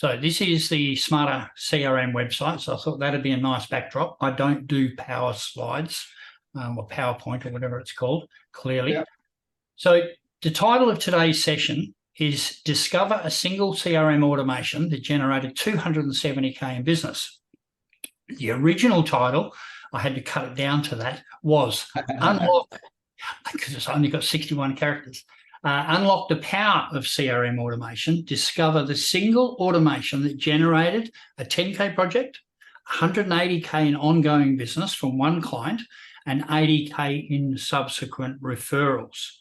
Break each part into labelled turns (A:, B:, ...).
A: So this is the Smarter CRM website. So I thought that'd be a nice backdrop. I don't do power slides or PowerPoint or whatever it's called, clearly. Yep. So the title of today's session is Discover a Single CRM Automation that Generated $270K in Business. The original title, I had to cut it down to that, was Unlock, because it's only got 61 characters. Unlock the power of CRM automation, discover the single automation that generated a 10K project, 180K in ongoing business from one client, and 80K in subsequent referrals.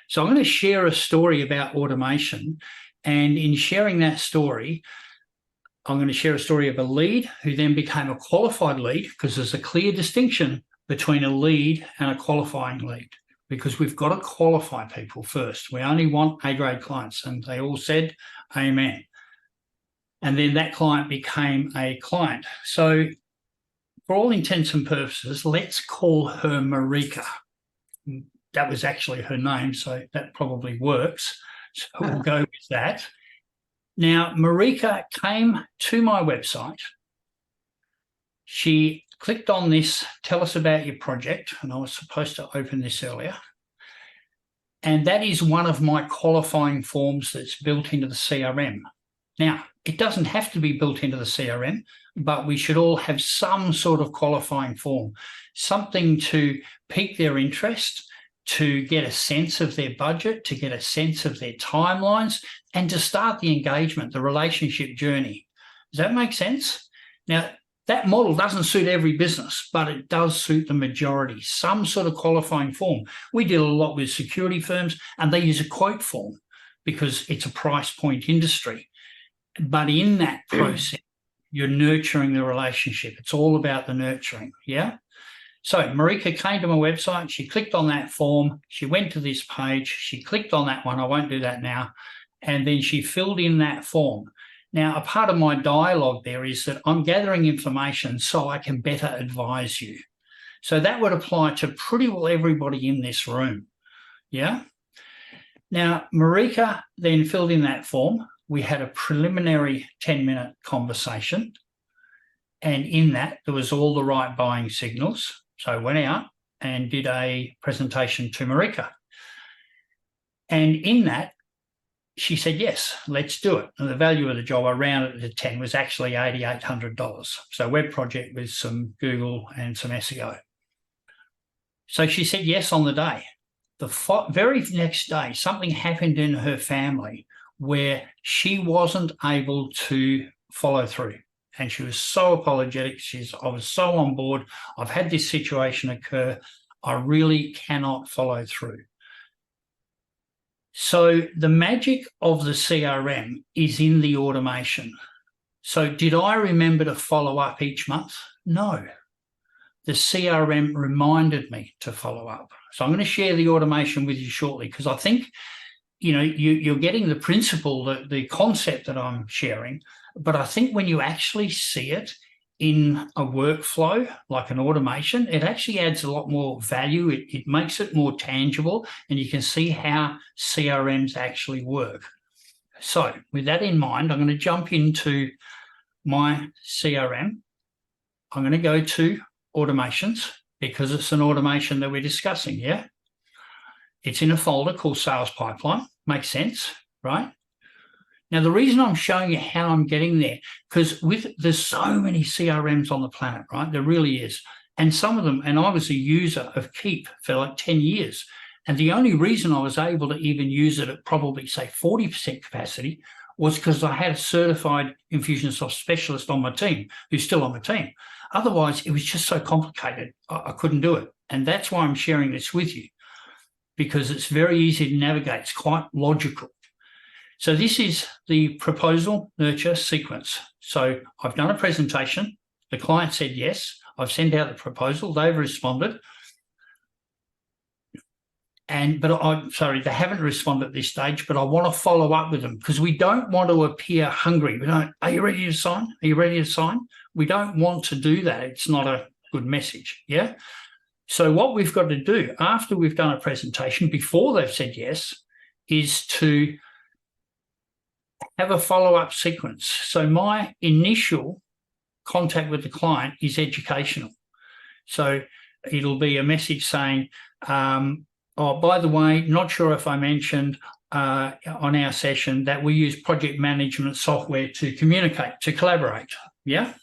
A: So I'm going to share a story about automation, and in sharing that story, I'm going to share a story of a lead who then became a qualified lead, because there's a clear distinction between a lead and a qualifying lead, because we've got to qualify people first. We only want A-grade clients, and they all said amen. And then that client became a client. So for all intents and purposes, let's call her Marika. That was actually her name, so that probably works. So we'll go with that. Now, Marika came to my website. She clicked on this, tell us about your project, and I was supposed to open this earlier. And that is one of my qualifying forms that's built into the CRM. Now, it doesn't have to be built into the CRM, but we should all have some sort of qualifying form, something to pique their interest, to get a sense of their budget, to get a sense of their timelines, and to start the engagement, the relationship journey. Does that make sense? Now, that model doesn't suit every business, but it does suit the majority, some sort of qualifying form. We deal a lot with security firms, and they use a quote form because it's a price point industry. But in that process, you're nurturing the relationship. It's all about the nurturing, yeah? So Marika came to my website, she clicked on that form, she went to this page, she clicked on that one, I won't do that now, and then she filled in that form. Now, a part of my dialogue there is that I'm gathering information so I can better advise you. So that would apply to pretty well everybody in this room, yeah? Now, Marika then filled in that form. We had a preliminary 10-minute conversation, and in that, there was all the right buying signals. So I went out and did a presentation to Marika. And in that, she said, yes, let's do it. And the value of the job, I rounded it to 10, was actually $8,800. So web project with some Google and some SEO. So she said yes on the day. The very next day, something happened in her family where she wasn't able to follow through. And she was so apologetic. I was so on board. I've had this situation occur. I really cannot follow through. So the magic of the CRM is in the automation. So did I remember to follow up each month? No. The CRM reminded me to follow up. So I'm going to share the automation with you shortly, because I think, you know, you're getting the principle, the concept that I'm sharing. But I think when you actually see it in a workflow, like an automation, it actually adds a lot more value. It makes it more tangible, and you can see how CRMs actually work. So with that in mind, I'm going to jump into my CRM. I'm going to go to automations, because it's an automation that we're discussing, yeah? It's in a folder called Sales Pipeline. Makes sense, right? Now, the reason I'm showing you how I'm getting there, because there's so many CRMs on the planet, right? There really is. And some of them, and I was a user of Keep for like 10 years. And the only reason I was able to even use it at probably, say, 40% capacity was because I had a certified Infusionsoft specialist on my team, who's still on my team. Otherwise, it was just so complicated, I couldn't do it. And that's why I'm sharing this with you, because it's very easy to navigate. It's quite logical. So this is the proposal nurture sequence. So I've done a presentation. The client said yes. I've sent out the proposal. They've responded. Sorry, they haven't responded at this stage, but I want to follow up with them, because we don't want to appear hungry. Are you ready to sign? Are you ready to sign? We don't want to do that. It's not a good message, yeah? So what we've got to do after we've done a presentation, before they've said yes, is to have a follow-up sequence. So my initial contact with the client is educational. So it'll be a message saying, oh, by the way, not sure if I mentioned on our session that we use project management software to communicate, to collaborate. Yeah.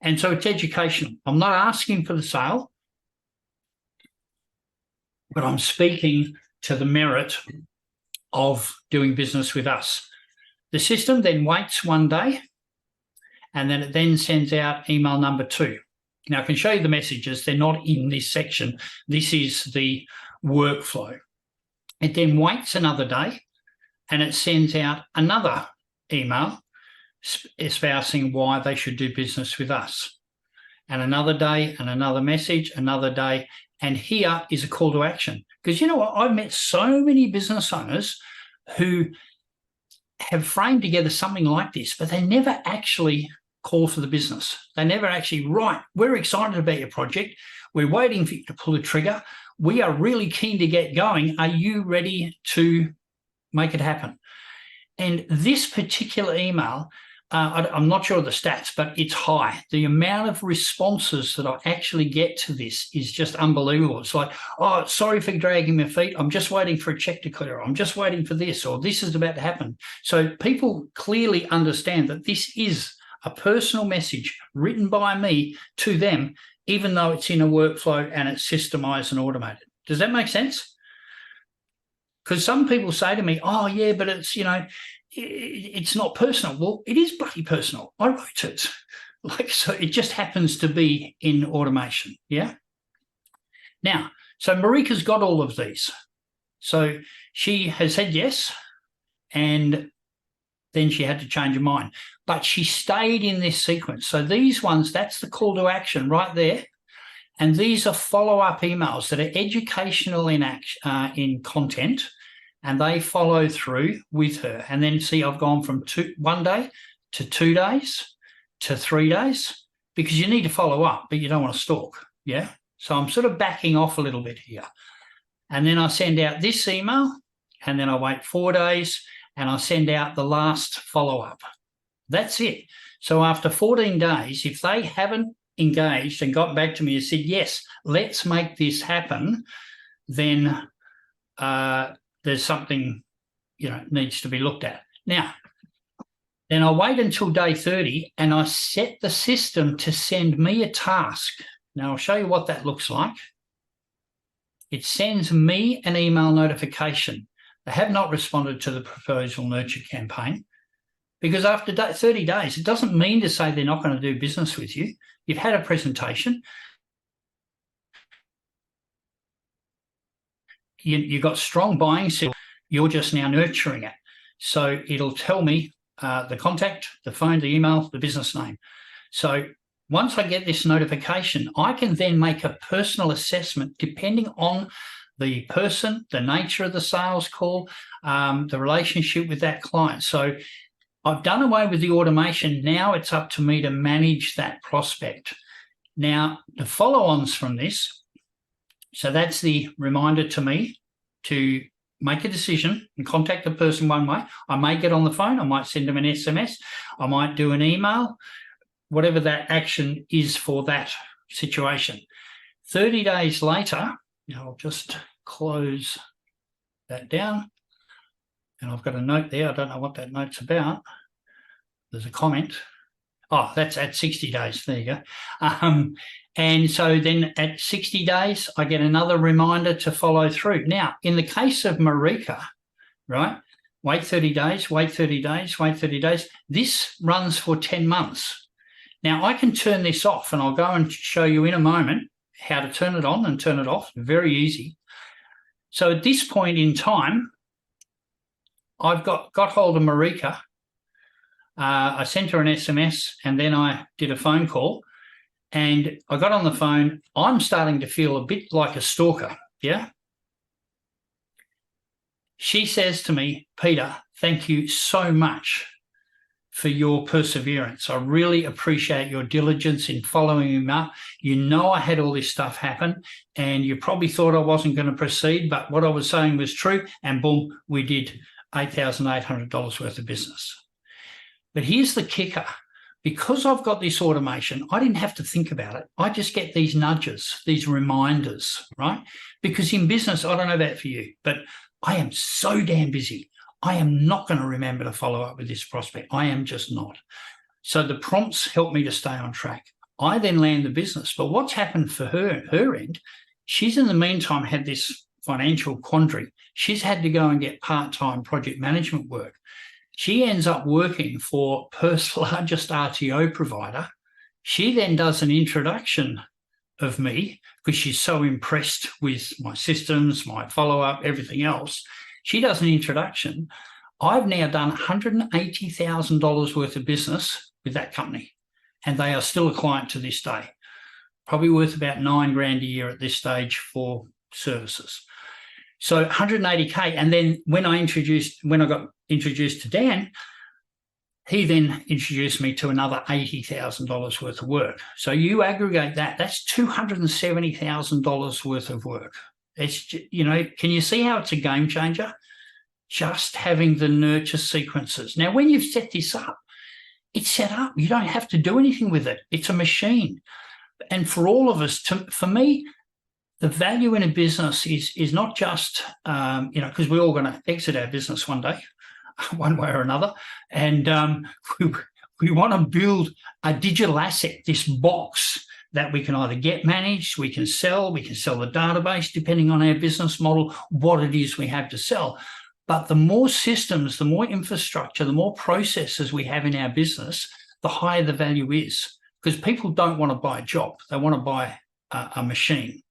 A: And so it's educational. I'm not asking for the sale, but I'm speaking to the merit of doing business with us. The system then waits one day, and then it then sends out email number 2. Now, I can show you the messages. They're not in this section. This is the workflow. It then waits another day, and it sends out another email espousing why they should do business with us. And another day, and another message, another day. And here is a call to action. Because you know what? I've met so many business owners who have framed together something like this, but they never actually call for the business. They never actually, right, we're excited about your project. We're waiting for you to pull the trigger. We are really keen to get going. Are you ready to make it happen? And this particular email, I'm not sure of the stats, but it's high. The amount of responses that I actually get to this is just unbelievable. It's like, oh, sorry for dragging my feet. I'm just waiting for a check to clear. I'm just waiting for this, or this is about to happen. So people clearly understand that this is a personal message written by me to them, even though it's in a workflow and it's systemized and automated. Does that make sense? Because some people say to me, oh, yeah, but it's, you know, it's not personal. Well, it is bloody personal. I wrote it. Like, so it just happens to be in automation. Yeah. Now, so Marika's got all of these. So she has said yes, and then she had to change her mind. But she stayed in this sequence. So these ones, that's the call to action right there. And these are follow-up emails that are educational in content, and they follow through with her. And then see, I've gone from 1 day to 2 days to 3 days, because you need to follow up, but you don't want to stalk. Yeah. So I'm sort of backing off a little bit here. And then I send out this email, and then I wait 4 days, and I send out the last follow-up. That's it. So after 14 days, if they haven't engaged and got back to me and said, yes, let's make this happen, then there's something, you know, needs to be looked at. Now, then I wait until day 30 and I set the system to send me a task. Now, I'll show you what that looks like. It sends me an email notification. They have not responded to the proposal nurture campaign, because after 30 days, it doesn't mean to say they're not going to do business with you. You've had a presentation. You've got strong buying signal. You're just now nurturing it. So it'll tell me the contact, the phone, the email, the business name. So once I get this notification, I can then make a personal assessment depending on the person, the nature of the sales call, the relationship with that client. So I've done away with the automation. Now it's up to me to manage that prospect. Now, the follow-ons from this, so that's the reminder to me to make a decision and contact the person one way. I may get on the phone. I might send them an SMS. I might do an email, whatever that action is for that situation. 30 days later, I'll just close that down. And I've got a note there. I don't know what that note's about. There's a comment. Oh, that's at 60 days. There you go. And so then at 60 days, I get another reminder to follow through. Now, in the case of Marika, right, wait 30 days, wait 30 days, wait 30 days. This runs for 10 months. Now, I can turn this off, and I'll go and show you in a moment how to turn it on and turn it off. Very easy. So at this point in time, I've got hold of Marika. I sent her an SMS, and then I did a phone call, and I got on the phone. I'm starting to feel a bit like a stalker, yeah? She says to me, Peter, thank you so much for your perseverance. I really appreciate your diligence in following me up. You know I had all this stuff happen, and you probably thought I wasn't going to proceed, but what I was saying was true, and boom, we did $8,800 worth of business. But here's the kicker. Because I've got this automation, I didn't have to think about it. I just get these nudges, these reminders, right? Because in business, I don't know about for you, but I am so damn busy. I am not going to remember to follow up with this prospect. I am just not. So the prompts help me to stay on track. I then land the business. But what's happened for her end, she's in the meantime had this financial quandary. She's had to go and get part-time project management work. She ends up working for Perth's largest RTO provider. She then does an introduction of me because she's so impressed with my systems, my follow-up, everything else. She does an introduction. I've now done $180,000 worth of business with that company, and they are still a client to this day. Probably worth about $9,000 a year at this stage for services. So 180K. And then when I got introduced to Dan, he then introduced me to another $80,000 worth of work. So you aggregate that, that's $270,000 worth of work. It's, can you see how it's a game changer? Just having the nurture sequences. Now, when you've set this up, it's set up. You don't have to do anything with it. It's a machine. And for all of us, for me, the value in a business is not just, because we're all going to exit our business one day, one way or another. And we want to build a digital asset, this box that we can either get managed, we can sell the database, depending on our business model, what it is we have to sell. But the more systems, the more infrastructure, the more processes we have in our business, the higher the value is. Because people don't want to buy a job. They want to buy a machine.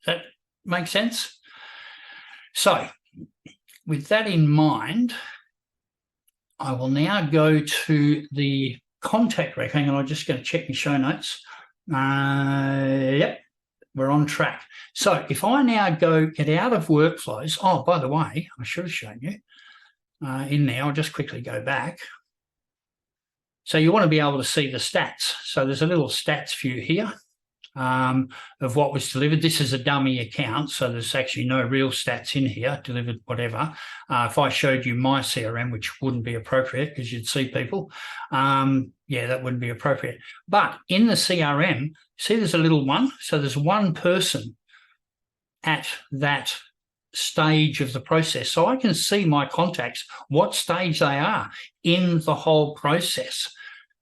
A: That makes sense? So with that in mind, I will now go to the contact record. Hang on, I'm just going to check my show notes. Yep, we're on track. So if I now go get out of workflows, oh, by the way, I should have shown you in there. I'll just quickly go back. So you want to be able to see the stats. So there's a little stats view here of what was delivered. This is a dummy account, so there's actually no real stats in here, delivered whatever. If I showed you my CRM, which wouldn't be appropriate because you'd see people, yeah, that wouldn't be appropriate. But in the CRM, see there's a little one. So there's one person at that stage of the process. So I can see my contacts, what stage they are in the whole process.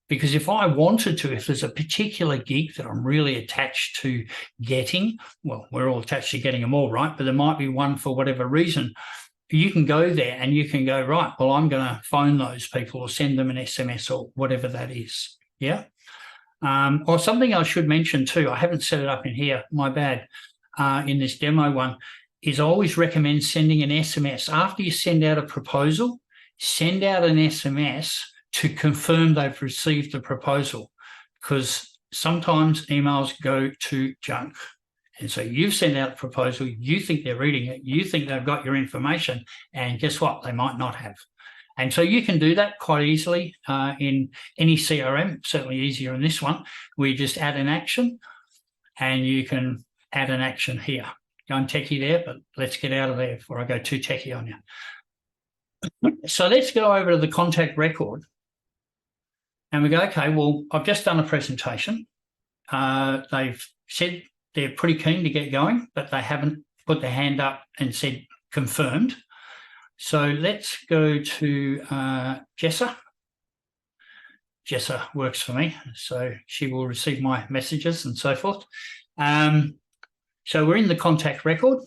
A: Because if I wanted to, if there's a particular gig that I'm really attached to getting, well, we're all attached to getting them all, right? But there might be one for whatever reason. You can go there and you can go, right, well, I'm going to phone those people or send them an SMS or whatever that is. Yeah. Or something I should mention too, I haven't set it up in here, my bad, in this demo one, is I always recommend sending an SMS. After you send out a proposal, send out an SMS to confirm they've received the proposal, because sometimes emails go to junk. And so you've sent out a proposal, you think they're reading it, you think they've got your information, and guess what? They might not have. And so you can do that quite easily in any CRM, certainly easier in this one, where you just add an action, and you can add an action here. Going techie there, but let's get out of there before I go too techie on you. So let's go over to the contact record. And we go, okay, well, I've just done a presentation. They've said they're pretty keen to get going, but they haven't put their hand up and said confirmed. So let's go to Jessa. Jessa works for me, so she will receive my messages and so forth. So we're in the contact record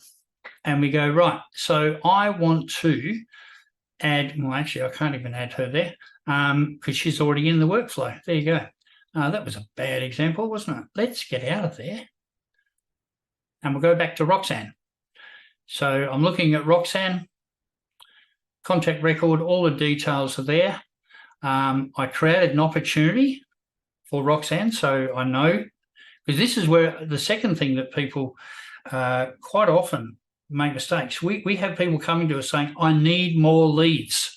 A: and we go, right, so I want to add, well, actually, I can't even add her there because she's already in the workflow. There you go. That was a bad example, wasn't it? Let's get out of there. And we'll go back to Roxanne. So I'm looking at Roxanne, contact record, all the details are there. I created an opportunity for Roxanne, so I know, because this is where the second thing that people quite often make mistakes. We have people coming to us saying, I need more leads.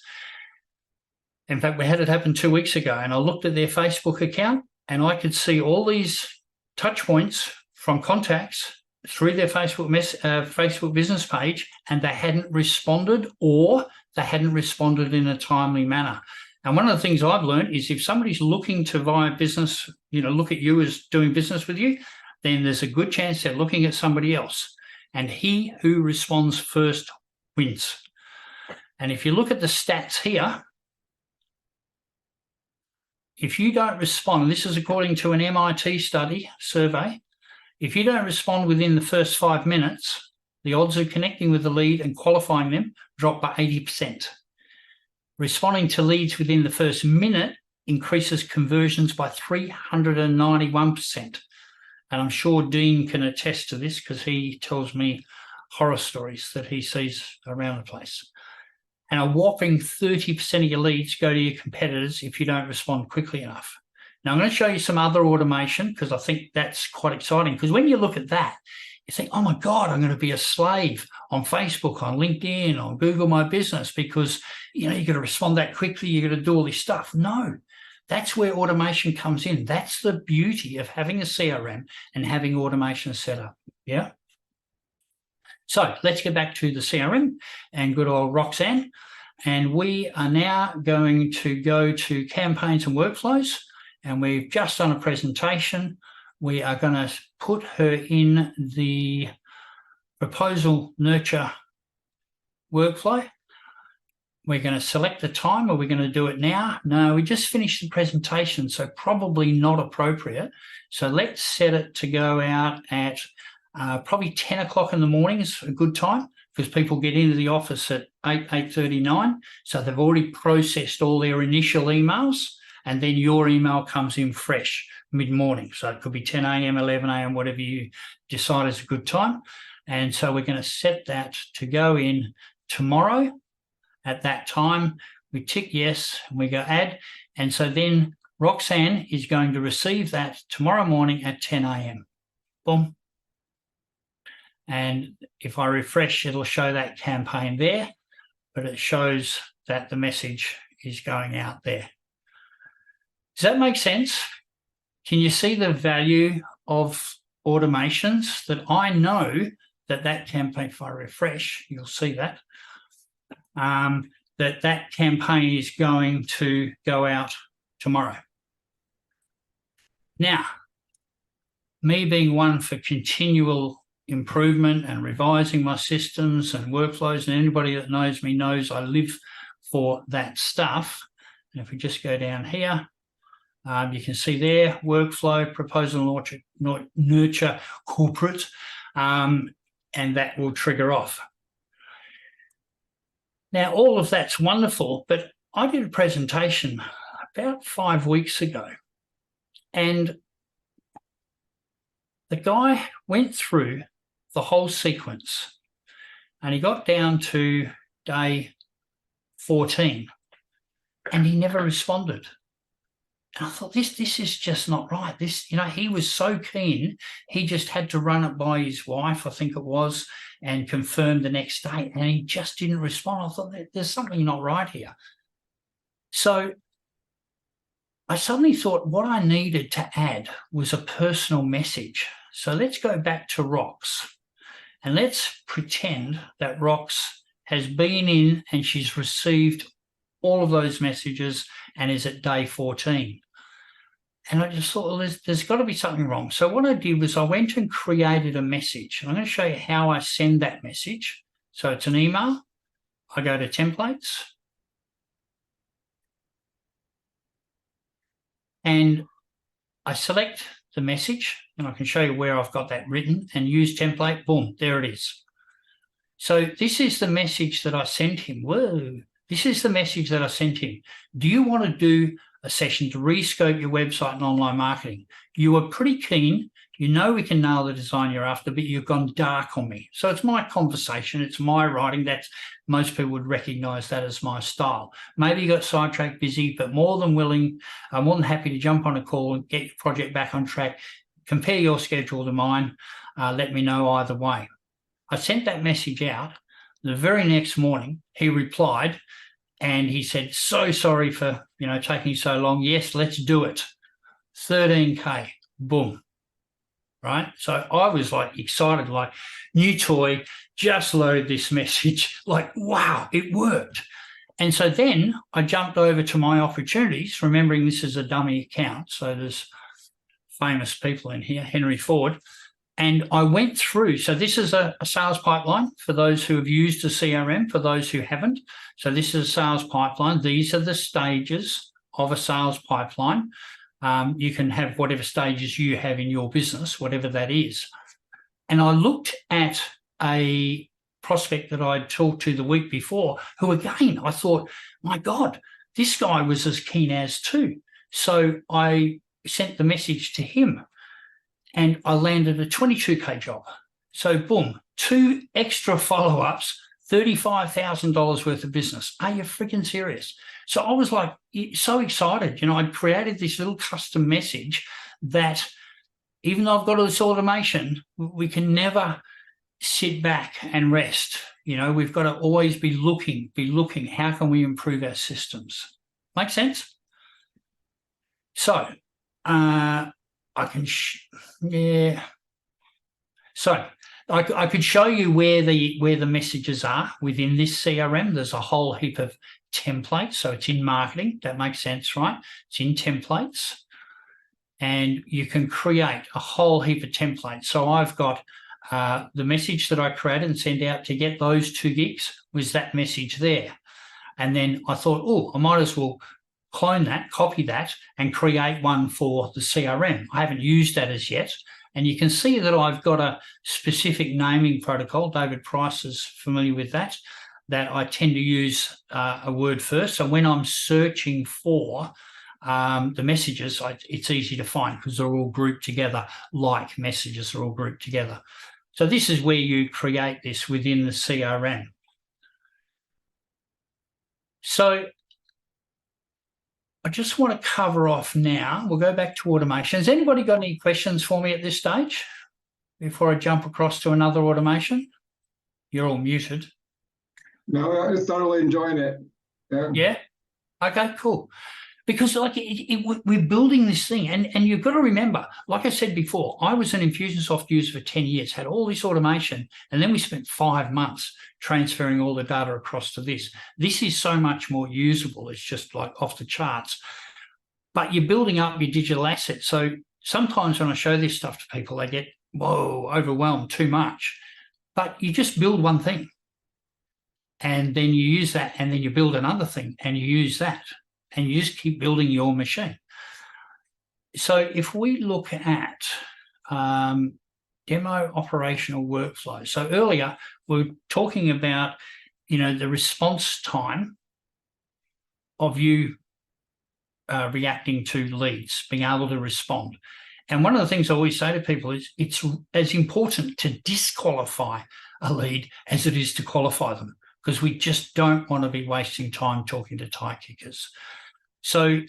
A: In fact, we had it happen 2 weeks ago, and I looked at their Facebook account and I could see all these touch points from contacts through their Facebook business page, and they hadn't responded, or they hadn't responded in a timely manner. And one of the things I've learned is if somebody's looking to buy a business, look at you as doing business with you, then there's a good chance they're looking at somebody else. And he who responds first wins. And if you look at the stats here, if you don't respond, and this is according to an MIT survey, if you don't respond within the first 5 minutes, the odds of connecting with the lead and qualifying them drop by 80%. Responding to leads within the first minute increases conversions by 391%. And I'm sure Dean can attest to this because he tells me horror stories that he sees around the place. And a whopping 30% of your leads go to your competitors if you don't respond quickly enough. Now, I'm going to show you some other automation because I think that's quite exciting. Because when you look at that, you think, oh, my God, I'm going to be a slave on Facebook, on LinkedIn, on Google My Business because, you've got to respond that quickly. You've got to do all this stuff. No, that's where automation comes in. That's the beauty of having a CRM and having automation set up. Yeah. So let's get back to the CRM and good old Roxanne. And we are now going to go to campaigns and workflows. And we've just done a presentation. We are going to put her in the proposal nurture workflow. We're going to select the time. Are we going to do it now? No, we just finished the presentation, so probably not appropriate. So let's set it to go out at probably 10 o'clock in the morning is a good time because people get into the office at 8:39. So they've already processed all their initial emails and then your email comes in fresh mid-morning. So it could be 10 a.m., 11 a.m., whatever you decide is a good time. And so we're going to set that to go in tomorrow at that time. We tick yes and we go add. And so then Roxanne is going to receive that tomorrow morning at 10 a.m. Boom. And if I refresh, it'll show that campaign there, but it shows that the message is going out there. Does that make sense? Can you see the value of automations that I know that campaign, if I refresh, you'll see that, that campaign is going to go out tomorrow. Now, me being one for continual improvement and revising my systems and workflows, and anybody that knows me knows I live for that stuff. And if we just go down here, you can see there, workflow, proposal nurture corporate, and that will trigger off. Now, all of that's wonderful, but I did a presentation about 5 weeks ago, and the guy went through the whole sequence and he got down to day 14 and he never responded. And I thought, this is just not right. He was so keen, he just had to run it by his wife, I think it was, and confirm the next day, and he just didn't respond. I thought, there's something not right here. So I suddenly thought what I needed to add was a personal message. So let's go back to Rox, and let's pretend that Rox has been in and she's received all of those messages and is at day 14. And I just thought, well, there's got to be something wrong. So what I did was I went and created a message. I'm going to show you how I send that message. So it's an email. I go to templates. And I select the message, and I can show you where I've got that written, and use template. Boom, there it is. So this is the message that I sent him. Whoa. This is the message that I sent him. Do you want to do a session to rescope your website and online marketing? You are pretty keen. You know we can nail the design you're after, but you've gone dark on me. So it's my conversation. It's my writing. That's most people would recognize that as my style. Maybe you got sidetracked, busy, but more than willing, I'm more than happy to jump on a call and get your project back on track. Compare your schedule to mine. Let me know either way. I sent that message out. The very next morning, he replied and he said, so sorry for, taking so long. Yes, let's do it. 13K, boom. Right? So I was like excited, like new toy, just load this message. Like, wow, it worked. And so then I jumped over to my opportunities, remembering this is a dummy account. So there's famous people in here, Henry Ford. And I went through, so this is a sales pipeline for those who have used a CRM, for those who haven't. So this is a sales pipeline. These are the stages of a sales pipeline. You can have whatever stages you have in your business, whatever that is. And I looked at a prospect that I'd talked to the week before, who again, I thought, my God, this guy was as keen as too. So I sent the message to him and I landed a 22K job. So boom, 2 extra follow-ups, $35,000 worth of business. Are you freaking serious? So I was like, so excited. You know, I'd created this little custom message that even though I've got all this automation, we can never sit back and rest. You know, we've got to always be looking, how can we improve our systems? Make sense? So, I can, So I could show you where the messages are within this CRM. There's a whole heap of templates. So it's in marketing. That makes sense, right? It's in templates. And you can create a whole heap of templates. So I've got the message that I created and sent out to get those 2 gigs was that message there. And then I thought, oh, I might as well clone that, copy that, and create one for the CRM. I haven't used that as yet. And you can see that I've got a specific naming protocol. David Price is familiar with that I tend to use a word first. So when I'm searching for the messages, it's easy to find because they're all grouped together, like messages are all grouped together. So this is where you create this within the CRM. So I just want to cover off now. We'll go back to automation. Has anybody got any questions for me at this stage before I jump across to another automation? You're all muted.
B: No, I'm just thoroughly enjoying it.
A: Yeah? Okay, cool. Because like we're building this thing, and you've got to remember, like I said before, I was an Infusionsoft user for 10 years, had all this automation, and then we spent 5 months transferring all the data across to this. This is so much more usable. It's just like off the charts. But you're building up your digital assets. So sometimes when I show this stuff to people, they get, whoa, overwhelmed, too much. But you just build one thing, and then you use that, and then you build another thing, and you use that. And you just keep building your machine. So if we look at demo operational workflow. So earlier we were talking about, you know, the response time of you reacting to leads, being able to respond. And one of the things I always say to people is it's as important to disqualify a lead as it is to qualify them, because we just don't want to be wasting time talking to tie kickers. So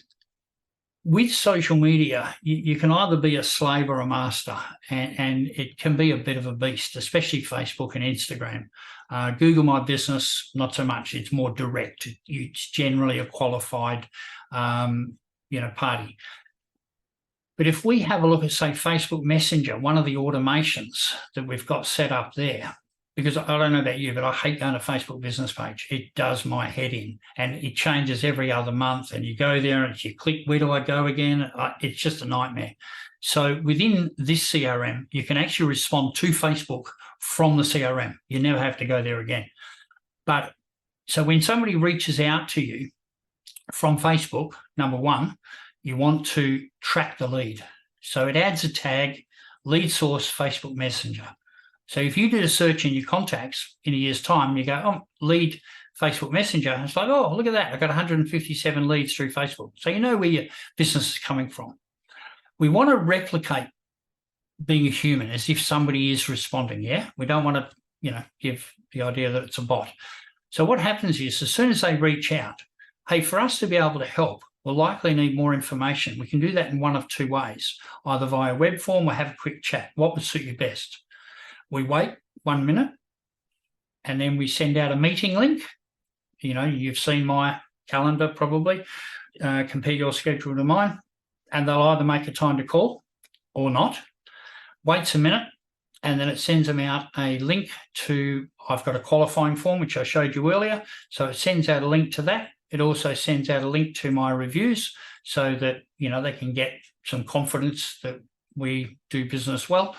A: with social media, you can either be a slave or a master, and it can be a bit of a beast, especially Facebook and Instagram. Google My Business, not so much. It's more direct. It's generally a qualified, party. But if we have a look at, say, Facebook Messenger, one of the automations that we've got set up there, because I don't know about you, but I hate going to Facebook business page. It does my head in, and it changes every other month. And you go there and you click, where do I go again? It's just a nightmare. So within this CRM, you can actually respond to Facebook from the CRM. You never have to go there again. But so when somebody reaches out to you from Facebook, number one, you want to track the lead. So it adds a tag, lead source, Facebook Messenger. So if you did a search in your contacts in a year's time, you go, oh, lead Facebook Messenger. And it's like, oh, look at that. I've got 157 leads through Facebook. So you know where your business is coming from. We want to replicate being a human as if somebody is responding, yeah? We don't want to, give the idea that it's a bot. So what happens is as soon as they reach out, hey, for us to be able to help, we'll likely need more information. We can do that in one of 2 ways, either via web form or have a quick chat. What would suit you best? We wait 1 minute, and then we send out a meeting link. You've seen my calendar probably. Compare your schedule to mine, and they'll either make a time to call or not. Waits a minute, and then it sends them out a link to, I've got a qualifying form, which I showed you earlier. So it sends out a link to that. It also sends out a link to my reviews so that, they can get some confidence that we do business well.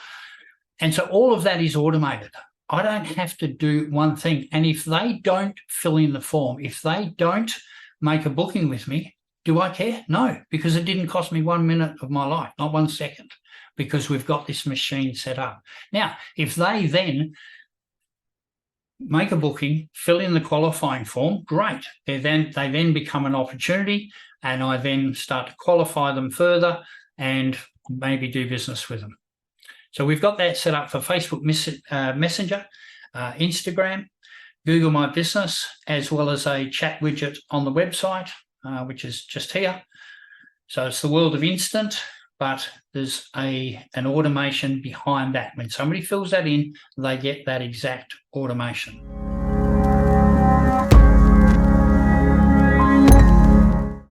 A: And so all of that is automated. I don't have to do one thing. And if they don't fill in the form, if they don't make a booking with me, do I care? No, because it didn't cost me 1 minute of my life, not 1 second, because we've got this machine set up. Now, if they then make a booking, fill in the qualifying form, great. They then become an opportunity, and I then start to qualify them further and maybe do business with them. So we've got that set up for Facebook Messenger, Instagram, Google My Business, as well as a chat widget on the website, which is just here. So it's the world of instant, but there's an automation behind that. When somebody fills that in, they get that exact automation.